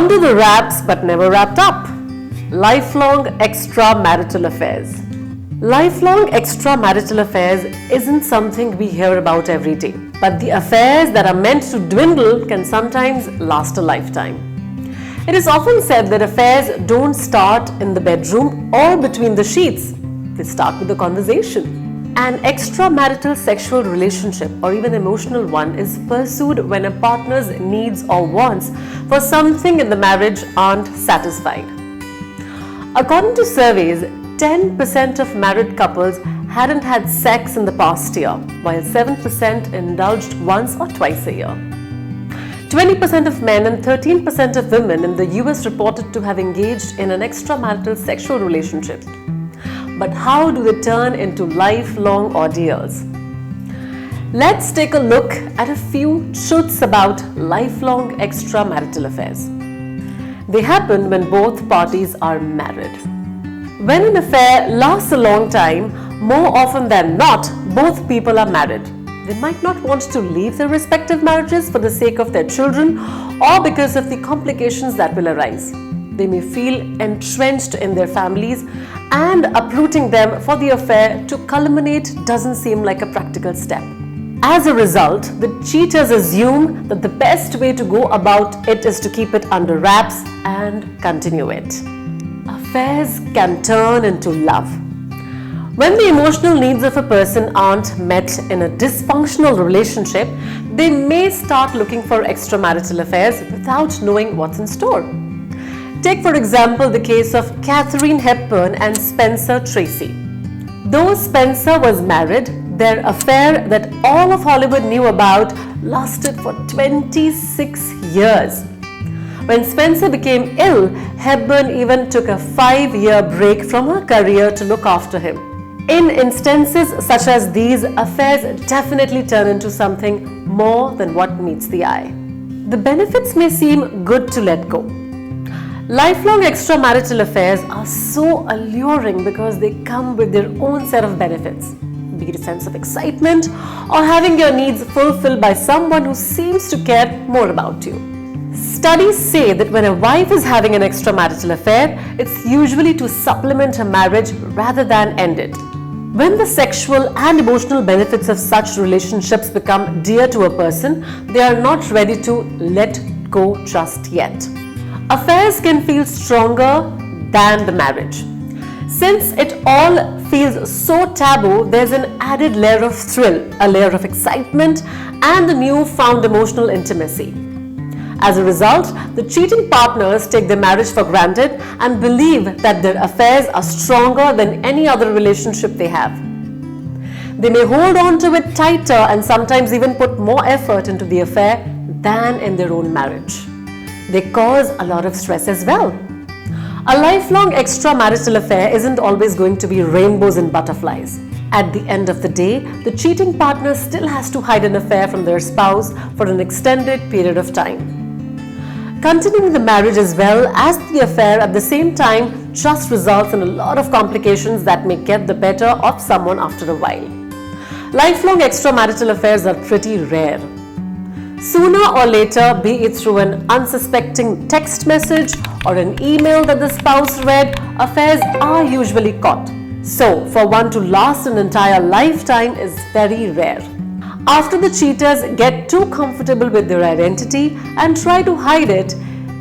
Under the wraps but never wrapped up. Lifelong extramarital affairs. Lifelong extramarital affairs isn't something we hear about every day, but the affairs that are meant to dwindle can sometimes last a lifetime. It is often said that affairs don't start in the bedroom or between the sheets. They start with a conversation. An extramarital sexual relationship or even emotional one is pursued when a partner's needs or wants for something in the marriage aren't satisfied. According to surveys, 10% of married couples hadn't had sex in the past year, while 7% indulged once or twice a year. 20% of men and 13% of women in the US reported to have engaged in an extramarital sexual relationship. But how do they turn into lifelong ordeals? Let's take a look at a few truths about lifelong extramarital affairs. They happen when both parties are married. When an affair lasts a long time, more often than not, both people are married. They might not want to leave their respective marriages for the sake of their children or because of the complications that will arise. They may feel entrenched in their families, and uprooting them for the affair to culminate doesn't seem like a practical step. As a result, the cheaters assume that the best way to go about it is to keep it under wraps and continue it. Affairs can turn into love. When the emotional needs of a person aren't met in a dysfunctional relationship, they may start looking for extramarital affairs without knowing what's in store. Take, for example, the case of Katharine Hepburn and Spencer Tracy. Though Spencer was married, their affair that all of Hollywood knew about lasted for 26 years. When Spencer became ill, Hepburn even took a 5-year break from her career to look after him. In instances such as these, affairs definitely turn into something more than what meets the eye. The benefits may seem good to let go. Lifelong extramarital affairs are so alluring because they come with their own set of benefits, be it a sense of excitement or having your needs fulfilled by someone who seems to care more about you. Studies say that when a wife is having an extramarital affair, it's usually to supplement her marriage rather than end it. When the sexual and emotional benefits of such relationships become dear to a person, they are not ready to let go just yet. Affairs can feel stronger than the marriage. Since it all feels so taboo, there's an added layer of thrill, a layer of excitement, and a newfound emotional intimacy. As a result, the cheating partners take their marriage for granted and believe that their affairs are stronger than any other relationship they have. They may hold on to it tighter and sometimes even put more effort into the affair than in their own marriage. They cause a lot of stress as well. A lifelong extramarital affair isn't always going to be rainbows and butterflies. At the end of the day, the cheating partner still has to hide an affair from their spouse for an extended period of time. Continuing the marriage as well as the affair at the same time just results in a lot of complications that may get the better of someone after a while. Lifelong extramarital affairs are pretty rare. Sooner or later, be it through an unsuspecting text message or an email that the spouse read, affairs are usually caught. So, for one to last an entire lifetime is very rare. After the cheaters get too comfortable with their identity and try to hide it,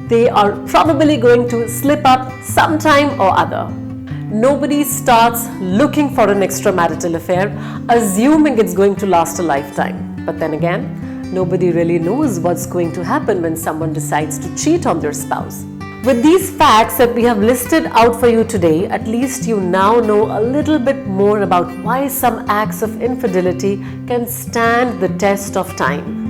they are probably going to slip up sometime or other. Nobody starts looking for an extramarital affair, assuming it's going to last a lifetime. But then again, nobody really knows what's going to happen when someone decides to cheat on their spouse. With these facts that we have listed out for you today, at least you now know a little bit more about why some acts of infidelity can stand the test of time.